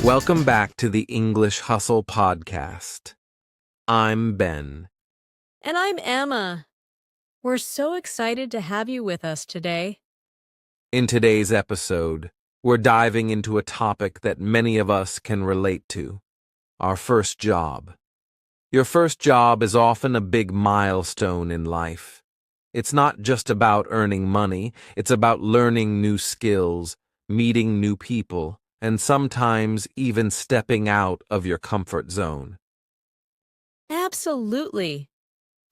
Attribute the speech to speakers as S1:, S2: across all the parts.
S1: Welcome back to the English Hustle Podcast. I'm Ben.
S2: And I'm Emma. We're so excited to have you with us today.
S1: In today's episode, we're diving into a topic that many of us can relate to, our first job. Your first job is often a big milestone in life. It's not just about earning money, it's about learning new skills, meeting new people, and sometimes even stepping out of your comfort zone.
S2: Absolutely.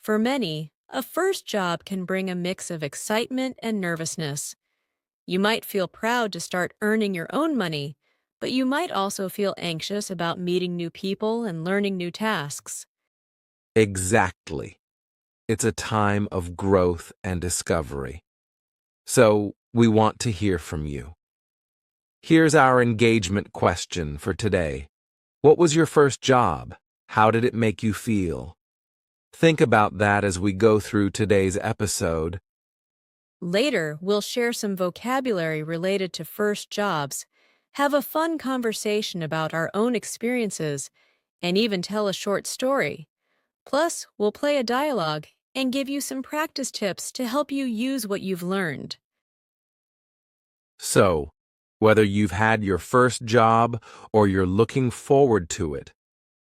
S2: For many, a first job can bring a mix of excitement and nervousness. You might feel proud to start earning your own money, but you might also feel anxious about meeting new people and learning new tasks.
S1: Exactly. It's a time of growth and discovery. So, we want to hear from you. Here's our engagement question for today. What was your first job? How did it make you feel? Think about that as we go through today's episode.
S2: Later, we'll share some vocabulary related to first jobs, have a fun conversation about our own experiences, and even tell a short story. Plus, we'll play a dialogue and give you some practice tips to help you use what you've learned.
S1: So, whether you've had your first job or you're looking forward to it,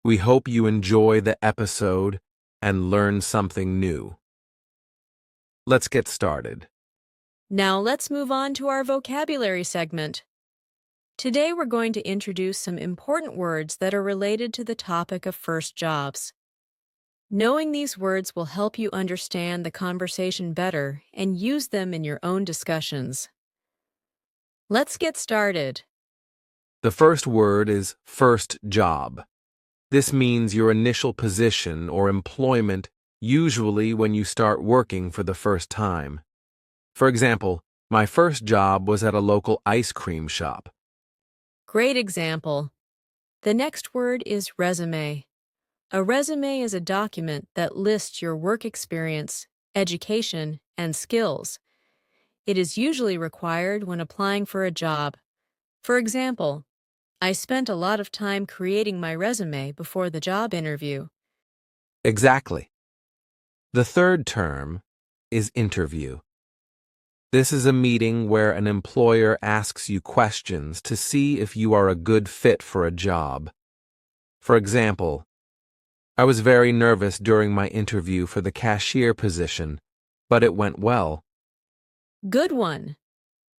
S1: we hope you enjoy the episode and learn something new. Let's get started.
S2: Now let's move on to our vocabulary segment. Today we're going to introduce some important words that are related to the topic of first jobs. Knowing these words will help you understand the conversation better and use them in your own discussions. Let's get started.
S1: The first word is first job. This means your initial position or employment, usually when you start working for the first time. For example, my first job was at a local ice cream shop.
S2: Great example. The next word is resume. A resume is a document that lists your work experience, education, and skills. It is usually required when applying for a job. For example, I spent a lot of time creating my resume before the job interview.
S1: Exactly. The third term is interview. This is a meeting where an employer asks you questions to see if you are a good fit for a job. For example, I was very nervous during my interview for the cashier position, but it went well.
S2: Good one.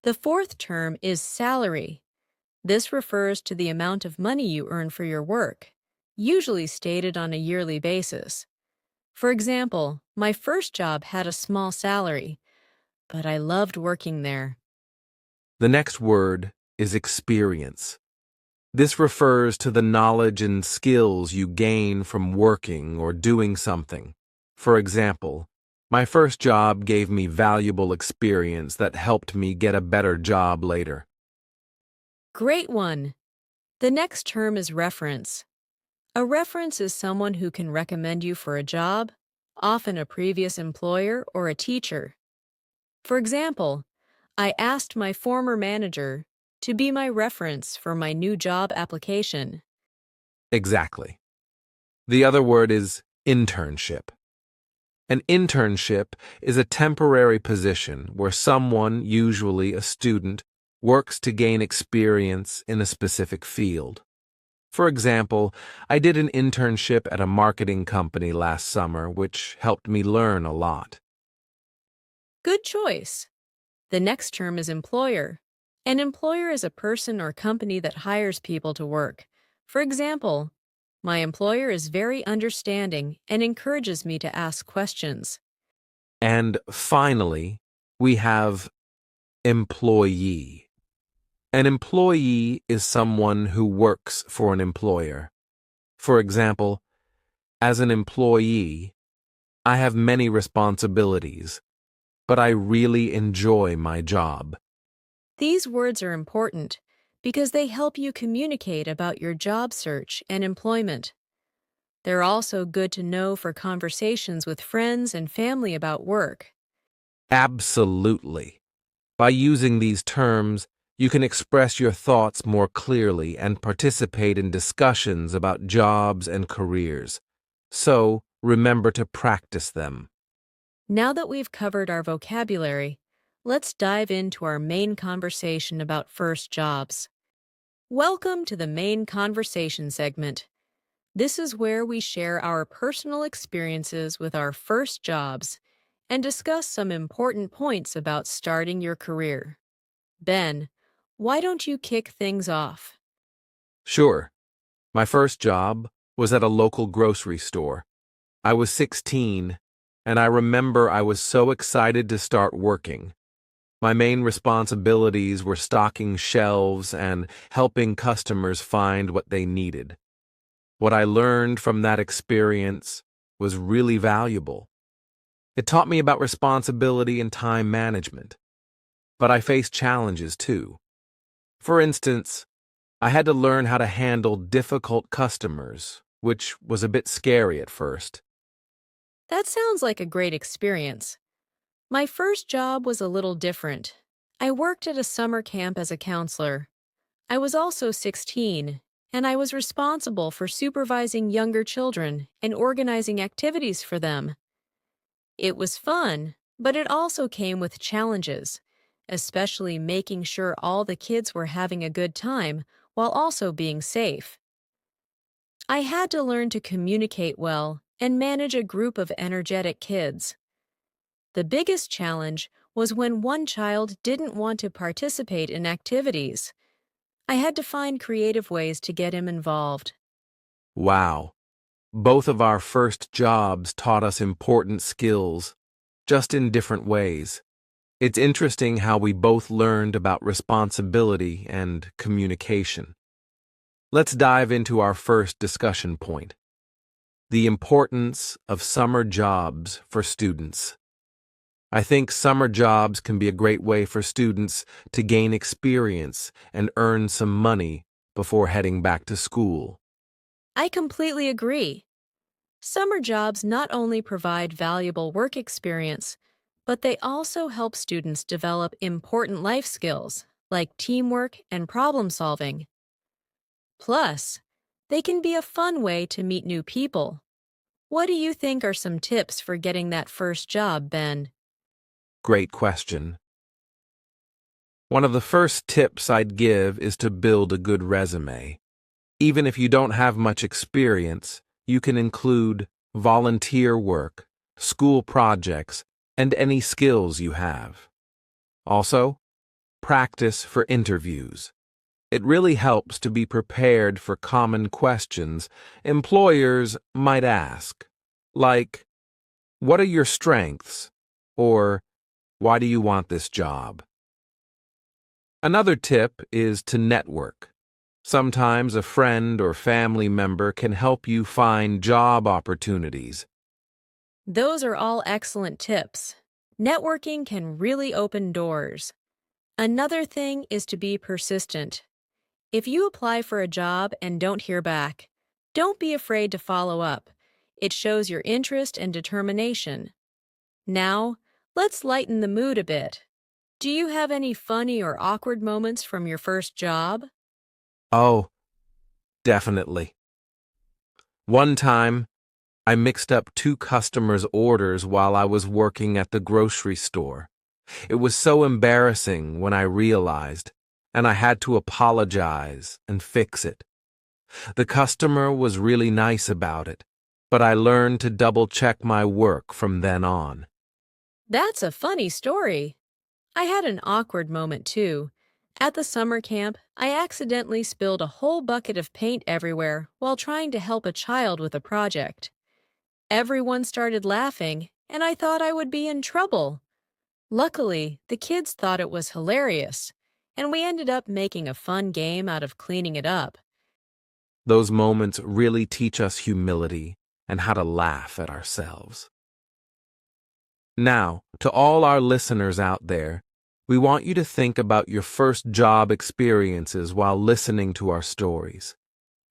S2: The fourth term is salary. This refers to the amount of money you earn for your work, usually stated on a yearly basis. For example, my first job had a small salary, but I loved working there.
S1: The next word is experience. This refers to the knowledge and skills you gain from working or doing something. For example, my first job gave me valuable experience that helped me get a better job later.
S2: Great one. The next term is reference. A reference is someone who can recommend you for a job, often a previous employer or a teacher. For example, I asked my former manager to be my reference for my new job application.
S1: Exactly. The other word is internship. An internship is a temporary position where someone, usually a student, works to gain experience in a specific field. For example, I did an internship at a marketing company last summer, which helped me learn a lot.
S2: Good choice. The next term is employer. An employer is a person or company that hires people to work. For example, my employer is very understanding and encourages me to ask questions.
S1: And finally, we have employee. An employee is someone who works for an employer. For example, as an employee, I have many responsibilities, but I really enjoy my job.
S2: These words are important because they help you communicate about your job search and employment. They're also good to know for conversations with friends and family about work.
S1: Absolutely. By using these terms, You can express your thoughts more clearly and participate in discussions about jobs and careers. So, remember to practice them.
S2: Now that we've covered our vocabulary, let's dive into our main conversation about first jobs. Welcome to the main conversation segment. This is where we share our personal experiences with our first jobs and discuss some important points about starting your career. Ben, why don't you kick things off?
S1: Sure. My first job was at a local grocery store. I was 16, and I remember I was so excited to start working. My main responsibilities were stocking shelves and helping customers find what they needed. What I learned from that experience was really valuable. It taught me about responsibility and time management. But I faced challenges too. For instance, I had to learn how to handle difficult customers, which was a bit scary at first.
S2: That sounds like a great experience. My first job was a little different. I worked at a summer camp as a counselor. I was also 16, and I was responsible for supervising younger children and organizing activities for them. It was fun, but it also came with challenges, especially making sure all the kids were having a good time while also being safe. I had to learn to communicate well and manage a group of energetic kids. The biggest challenge was when one child didn't want to participate in activities. I had to find creative ways to get him involved.
S1: Wow. Both of our first jobs taught us important skills, just in different ways. It's interesting how we both learned about responsibility and communication. Let's dive into our first discussion point: the importance of summer jobs for students. I think summer jobs can be a great way for students to gain experience and earn some money before heading back to school.
S2: I completely agree. Summer jobs not only provide valuable work experience, but they also help students develop important life skills like teamwork and problem solving. Plus, they can be a fun way to meet new people. What do you think are some tips for getting that first job, Ben?
S1: Great question. One of the first tips I'd give is to build a good resume. Even if you don't have much experience, you can include volunteer work, school projects, and any skills you have. Also, practice for interviews. It really helps to be prepared for common questions employers might ask, like, "What are your strengths?" or "Why do you want this job?" Another tip is to network. Sometimes a friend or family member can help you find job opportunities.
S2: Those are all excellent tips. Networking can really open doors. Another thing is to be persistent. If you apply for a job and don't hear back, don't be afraid to follow up. It shows your interest and determination. Now, let's lighten the mood a bit. Do you have any funny or awkward moments from your first job?
S1: Oh, definitely. One time, I mixed up two customers' orders while I was working at the grocery store. It was so embarrassing when I realized, and I had to apologize and fix it. The customer was really nice about it, but I learned to double-check my work from then on.
S2: That's a funny story. I had an awkward moment too. At the summer camp, I accidentally spilled a whole bucket of paint everywhere while trying to help a child with a project. Everyone started laughing, and I thought I would be in trouble. Luckily, the kids thought it was hilarious, and we ended up making a fun game out of cleaning it up.
S1: Those moments really teach us humility and how to laugh at ourselves. Now, to all our listeners out there, we want you to think about your first job experiences while listening to our stories.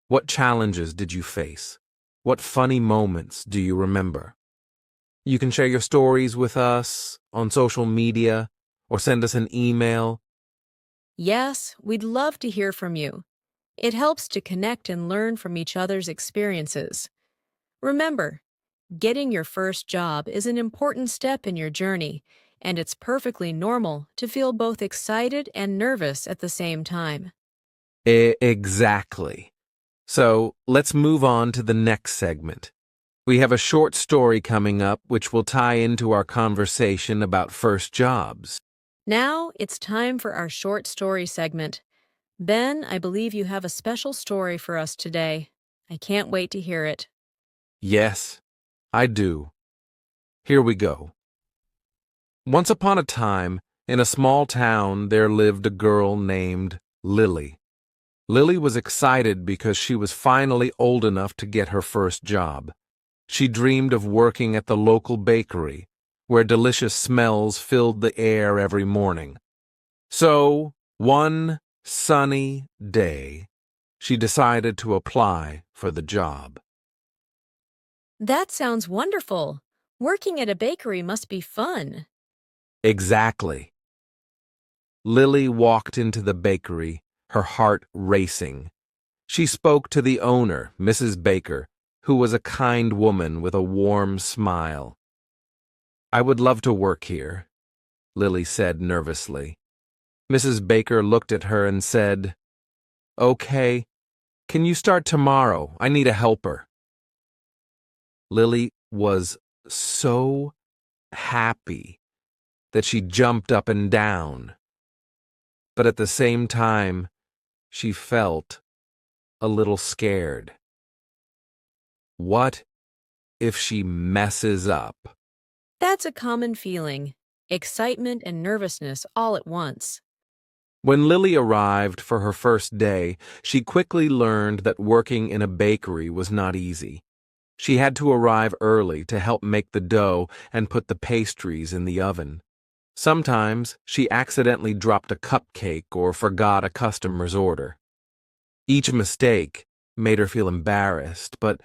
S1: What challenges did you face? What funny moments do you remember? You can share your stories with us on social media or send us an email.
S2: Yes, we'd love to hear from you. It helps to connect and learn from each other's experiences. Remember, getting your first job is an important step in your journey, and it's perfectly normal to feel both excited and nervous at the same time.
S1: Exactly. So let's move on to the next segment. We have a short story coming up which will tie into our conversation about first jobs.
S2: Now it's time for our short story segment. Ben, I believe you have a special story for us today. I can't wait to hear it.
S1: Yes, I do. Here we go. Once upon a time, in a small town, there lived a girl named Lily. Lily was excited because she was finally old enough to get her first job. She dreamed of working at the local bakery, where delicious smells filled the air every morning. So, one sunny day, she decided to apply for the job.
S2: That sounds wonderful. Working at a bakery must be fun.
S1: Exactly. Lily walked into the bakery, her heart racing. She spoke to the owner, Mrs. Baker, who was a kind woman with a warm smile. "I would love to work here," Lily said nervously. Mrs. Baker looked at her and said, "Okay, can you start tomorrow? I need a helper." Lily was so happy that she jumped up and down. But at the same time, she felt a little scared. What if she messes up?
S2: That's a common feeling. Excitement and nervousness all at once.
S1: When Lily arrived for her first day, she quickly learned that working in a bakery was not easy. She had to arrive early to help make the dough and put the pastries in the oven. Sometimes she accidentally dropped a cupcake or forgot a customer's order. Each mistake made her feel embarrassed, but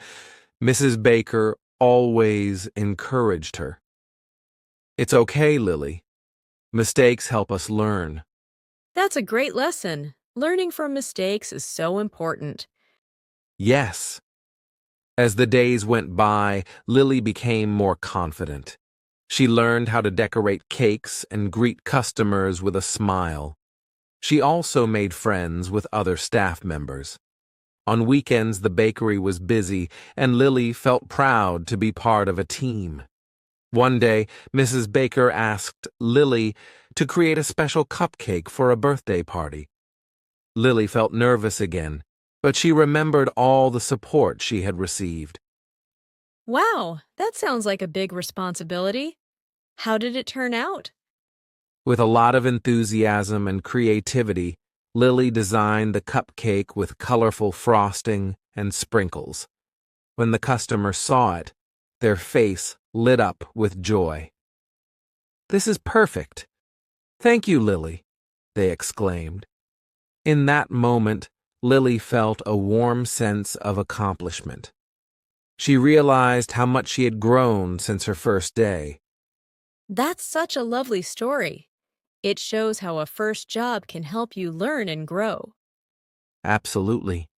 S1: Mrs. Baker always encouraged her. "It's okay, Lily. Mistakes help us learn."
S2: That's a great lesson. Learning from mistakes is so important.
S1: Yes. As the days went by, Lily became more confident. She learned how to decorate cakes and greet customers with a smile. She also made friends with other staff members. On weekends, the bakery was busy, and Lily felt proud to be part of a team. One day, Mrs. Baker asked Lily to create a special cupcake for a birthday party. Lily felt nervous again, but she remembered all the support she had received.
S2: Wow, that sounds like a big responsibility. How did it turn out?
S1: With a lot of enthusiasm and creativity, Lily designed the cupcake with colorful frosting and sprinkles. When the customer saw it, their face lit up with joy. "This is perfect. Thank you, Lily," they exclaimed. In that moment, Lily felt a warm sense of accomplishment. She realized how much she had grown since her first day.
S2: That's such a lovely story. It shows how a first job can help you learn and grow.
S1: Absolutely.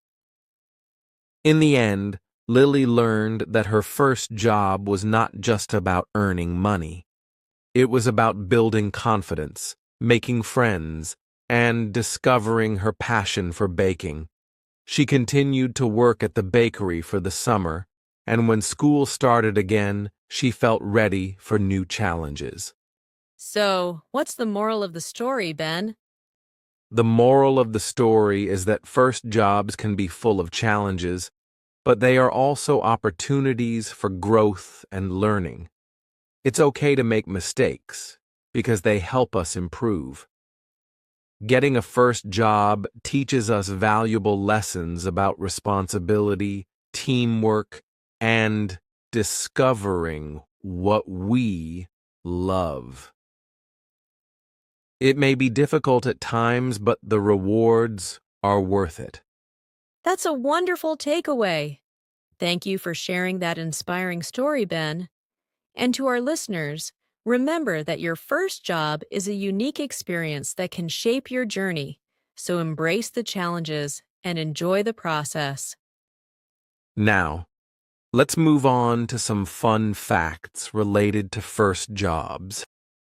S1: In the end, Lily learned that her first job was not just about earning money. It was about building confidence, making friends, and discovering her passion for baking. She continued to work at the bakery for the summer, and when school started again, she felt ready for new challenges.
S2: So, what's the moral of the story, Ben?
S1: The moral of the story is that first jobs can be full of challenges, but they are also opportunities for growth and learning. It's okay to make mistakes because they help us improve. Getting a first job teaches us valuable lessons about responsibility, teamwork, and discovering what we love. It may be difficult at times, but the rewards are worth it.
S2: That's a wonderful takeaway. Thank you for sharing that inspiring story, Ben. And to our listeners, Remember that your first job is a unique experience that can shape your journey, so embrace the challenges and enjoy the process.
S1: Now, let's move on to some fun facts related to first jobs.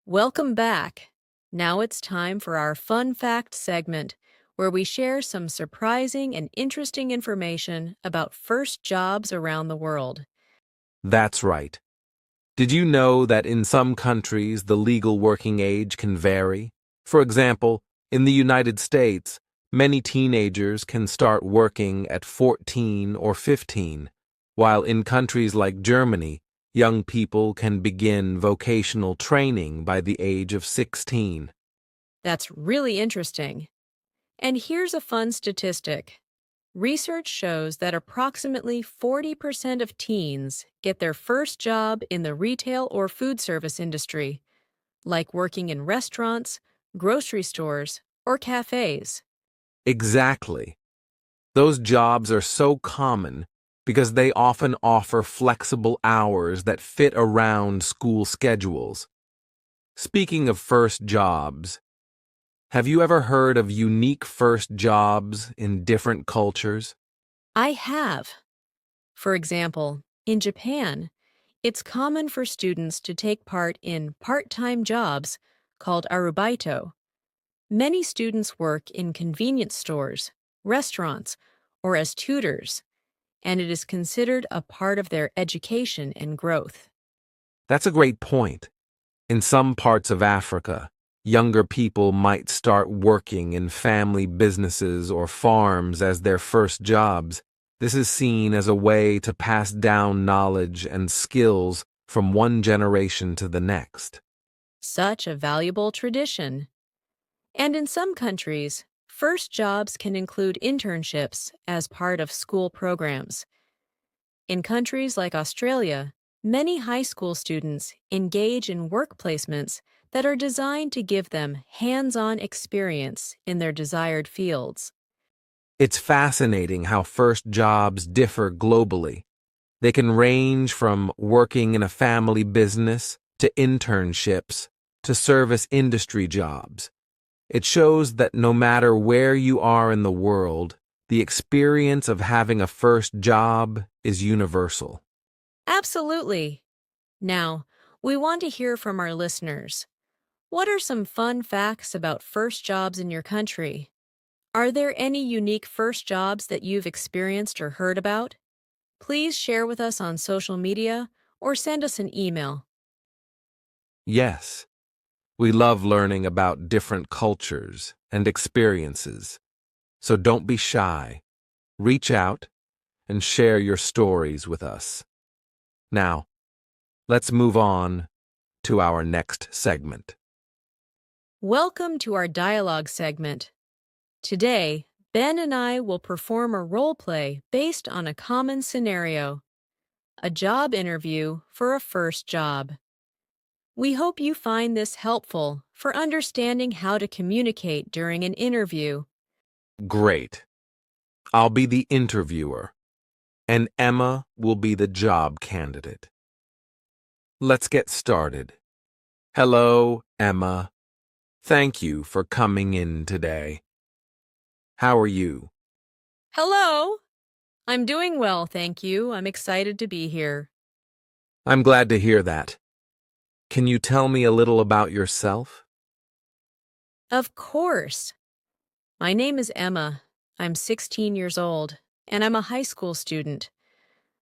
S2: Welcome back. Now it's time for our Fun Fact segment, where we share some surprising and interesting information about first jobs around the world.
S1: That's right. Did you know that in some countries the legal working age can vary? For example, in the United States, many teenagers can start working at 14 or 15, while in countries like Germany, young people can begin vocational training by the age of 16.
S2: That's really interesting. And here's a fun statistic. Research shows that approximately 40% of teens get their first job in the retail or food service industry, like working in restaurants, grocery stores, or cafes.
S1: Exactly. Those jobs are so common because they often offer flexible hours that fit around school schedules. Speaking of first jobs, have you ever heard of unique first jobs in different cultures?
S2: I have. For example, in Japan, it's common for students to take part in part-time jobs called arubaito. Many students work in convenience stores, restaurants, or as tutors, and it is considered a part of their education and growth.
S1: That's a great point. In some parts of Africa, younger people might start working in family businesses or farms as their first jobs. This is seen as a way to pass down knowledge and skills from one generation to the next.
S2: Such a valuable tradition. And in some countries, first jobs can include internships as part of school programs. In countries like Australia, many high school students engage in work placements that are designed to give them hands-on experience in their desired fields.
S1: It's fascinating how first jobs differ globally. They can range from working in a family business to internships to service industry jobs. It shows that no matter where you are in the world, the experience of having a first job is universal.
S2: Absolutely. Now, we want to hear from our listeners. What are some fun facts about first jobs in your country? Are there any unique first jobs that you've experienced or heard about? Please share with us on social media or send us an email.
S1: Yes, we love learning about different cultures and experiences. So don't be shy. Reach out and share your stories with us. Now, let's move on to our next segment.
S2: Welcome to our dialogue segment. Today, Ben and I will perform a role play based on a common scenario, a job interview for a first job. We hope you find this helpful for understanding how to communicate during an interview.
S1: Great. I'll be the interviewer, and Emma will be the job candidate. Let's get started. Hello, Emma. Thank you for coming in today. How are you?
S2: Hello! I'm doing well, thank you. I'm excited to be here.
S1: I'm glad to hear that. Can you tell me a little about yourself?
S2: Of course. My name is Emma. I'm 16 years old, and I'm a high school student.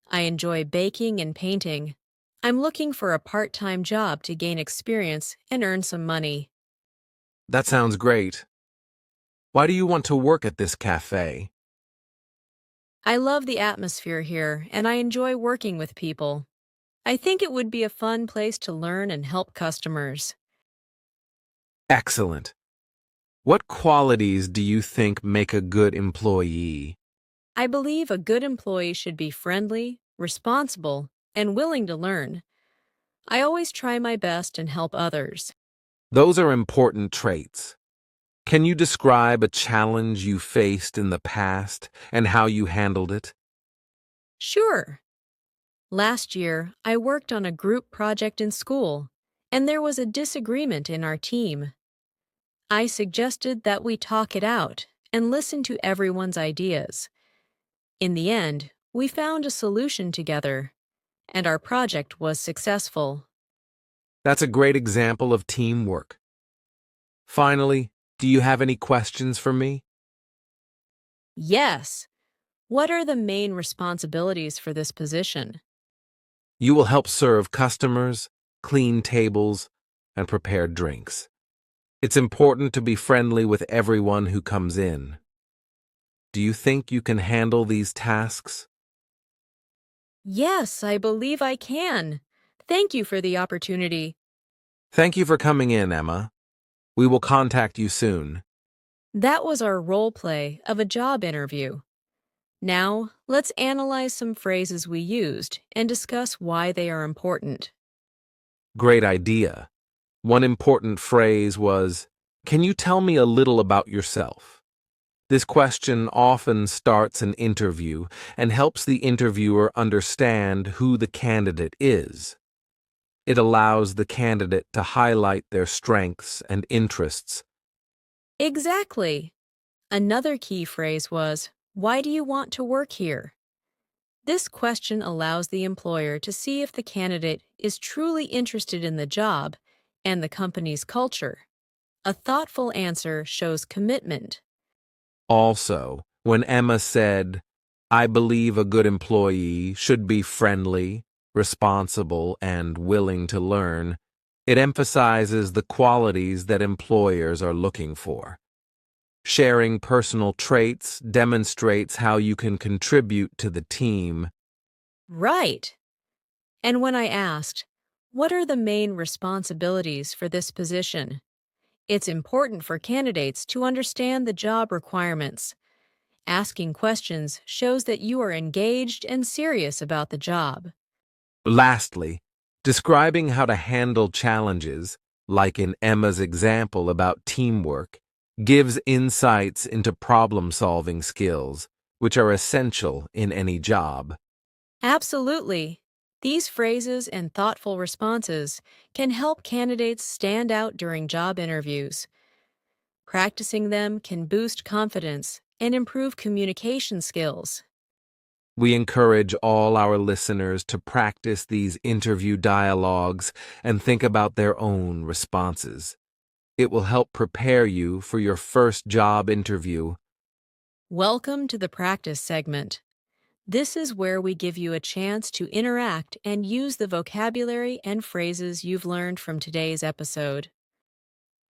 S2: I enjoy baking and painting. I'm looking for a part-time job to gain experience and earn some money.
S1: That sounds great. Why do you want to work at this cafe?
S2: I love the atmosphere here, and I enjoy working with people. I think it would be a fun place to learn and help customers.
S1: Excellent. What qualities do you think make a good employee?
S2: I believe a good employee should be friendly, responsible, and willing to learn. I always try my best and help others.
S1: Those are important traits. Can you describe a challenge you faced in the past and how you handled it?
S2: Sure. Last year, I worked on a group project in school, and there was a disagreement in our team. I suggested that we talk it out and listen to everyone's ideas. In the end, we found a solution together, and our project was successful.
S1: That's a great example of teamwork. Finally, do you have any questions for me?
S2: Yes. What are the main responsibilities for this position?
S1: You will help serve customers, clean tables, and prepare drinks. It's important to be friendly with everyone who comes in. Do you think you can handle these tasks?
S2: Yes, I believe I can. Thank you for the opportunity.
S1: Thank you for coming in, Emma. We will contact you soon.
S2: That was our role play of a job interview. Now, let's analyze some phrases we used and discuss why they are important.
S1: Great idea. One important phrase was, "Can you tell me a little about yourself?" This question often starts an interview and helps the interviewer understand who the candidate is. It allows the candidate to highlight their strengths and interests.
S2: Exactly. Another key phrase was, "Why do you want to work here?" This question allows the employer to see if the candidate is truly interested in the job and the company's culture. A thoughtful answer shows commitment.
S1: Also, when Emma said, "I believe a good employee should be friendly, responsible, and willing to learn," it emphasizes the qualities that employers are looking for. Sharing personal traits demonstrates how you can contribute to the team.
S2: Right. And when I asked, "What are the main responsibilities for this position?" It's important for candidates to understand the job requirements. Asking questions shows that you are engaged and serious about the job.
S1: Lastly, describing how to handle challenges, like in Emma's example about teamwork, gives insights into problem-solving skills, which are essential in any job.
S2: Absolutely. These phrases and thoughtful responses can help candidates stand out during job interviews. Practicing them can boost confidence and improve communication skills.
S1: We encourage all our listeners to practice these interview dialogues and think about their own responses. It will help prepare you for your first job interview.
S2: Welcome to the practice segment. This is where we give you a chance to interact and use the vocabulary and phrases you've learned from today's episode.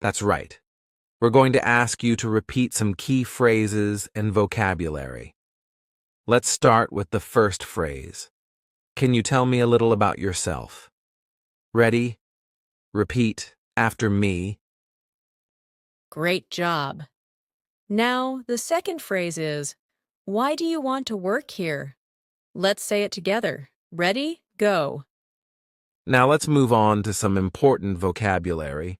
S1: That's right. We're going to ask you to repeat some key phrases and vocabulary. Let's start with the first phrase. Can you tell me a little about yourself? Ready? Repeat after me.
S2: Great job. Now, the second phrase is, "Why do you want to work here?" Let's say it together. Ready? Go.
S1: Now let's move on to some important vocabulary.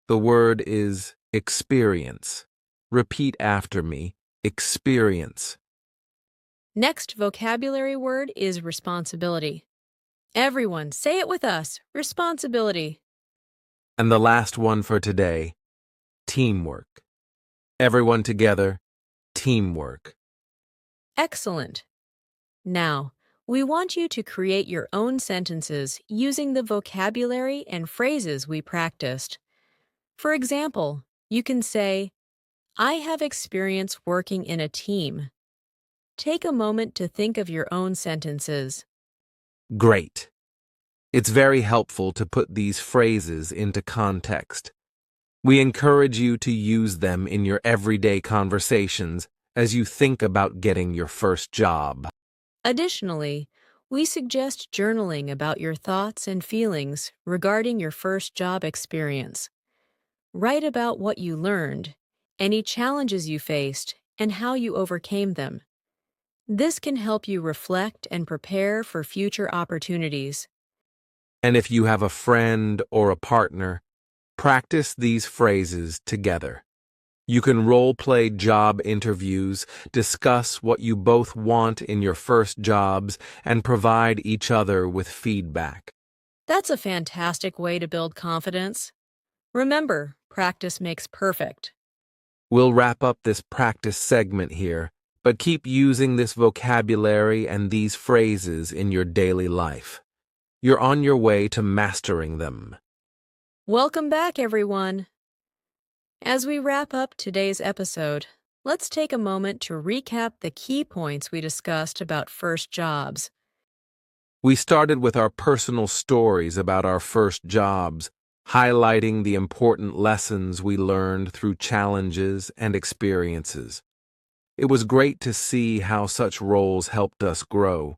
S1: The word is experience. Repeat after me. Experience.
S2: Next vocabulary word is responsibility. Everyone, say it with us. Responsibility.
S1: And the last one for today, teamwork. Everyone together, teamwork.
S2: Excellent. Now, we want you to create your own sentences using the vocabulary and phrases we practiced. For example, you can say, "I have experience working in a team." Take a moment to think of your own sentences.
S1: Great. It's very helpful to put these phrases into context. We encourage you to use them in your everyday conversations as you think about getting your first job.
S2: Additionally, we suggest journaling about your thoughts and feelings regarding your first job experience. Write about what you learned, any challenges you faced, and how you overcame them. This can help you reflect and prepare for future opportunities.
S1: And if you have a friend or a partner, practice these phrases together. You can role-play job interviews, discuss what you both want in your first jobs, and provide each other with feedback.
S2: That's a fantastic way to build confidence. Remember, practice makes perfect.
S1: We'll wrap up this practice segment here, but keep using this vocabulary and these phrases in your daily life. You're on your way to mastering them.
S2: Welcome back, everyone. As we wrap up today's episode, let's take a moment to recap the key points we discussed about first jobs.
S1: We started with our personal stories about our first jobs, highlighting the important lessons we learned through challenges and experiences. It was great to see how such roles helped us grow.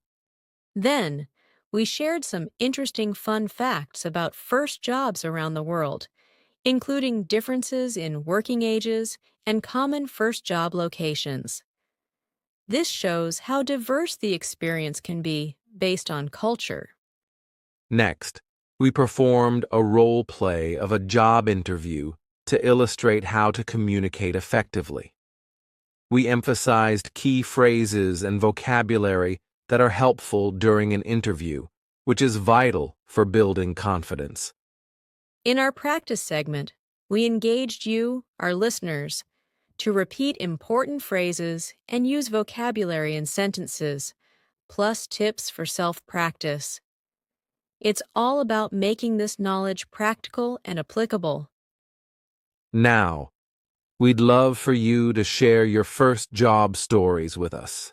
S2: Then, we shared some interesting fun facts about first jobs around the world, including differences in working ages and common first job locations. This shows how diverse the experience can be based on culture.
S1: Next, we performed a role play of a job interview to illustrate how to communicate effectively. We emphasized key phrases and vocabulary that are helpful during an interview, which is vital for building confidence.
S2: In our practice segment, we engaged you, our listeners, to repeat important phrases and use vocabulary in sentences, plus tips for self-practice. It's all about making this knowledge practical and applicable.
S1: Now, we'd love for you to share your first job stories with us.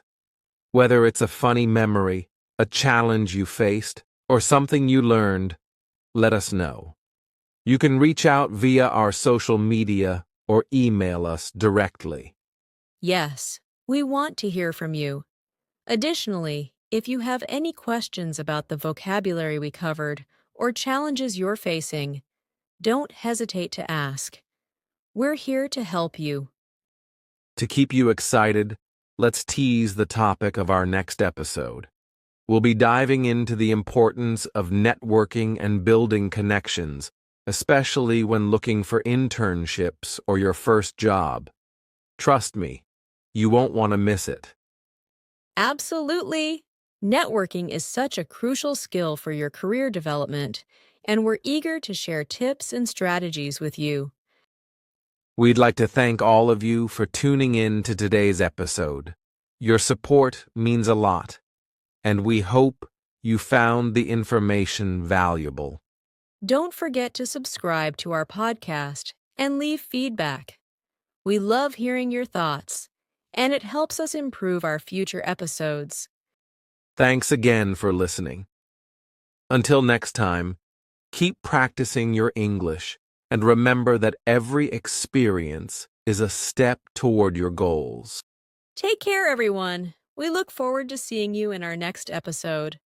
S1: Whether it's a funny memory, a challenge you faced, or something you learned, let us know. You can reach out via our social media or email us directly.
S2: Yes, we want to hear from you. Additionally, if you have any questions about the vocabulary we covered or challenges you're facing, don't hesitate to ask. We're here to help you.
S1: To keep you excited, let's tease the topic of our next episode. We'll be diving into the importance of networking and building connections, especially when looking for internships or your first job. Trust me, you won't want to miss it.
S2: Absolutely! Networking is such a crucial skill for your career development, and we're eager to share tips and strategies with you.
S1: We'd like to thank all of you for tuning in to today's episode. Your support means a lot, and we hope you found the information valuable.
S2: Don't forget to subscribe to our podcast and leave feedback. We love hearing your thoughts, and it helps us improve our future episodes.
S1: Thanks again for listening. Until next time, keep practicing your English and remember that every experience is a step toward your goals.
S2: Take care, everyone. We look forward to seeing you in our next episode.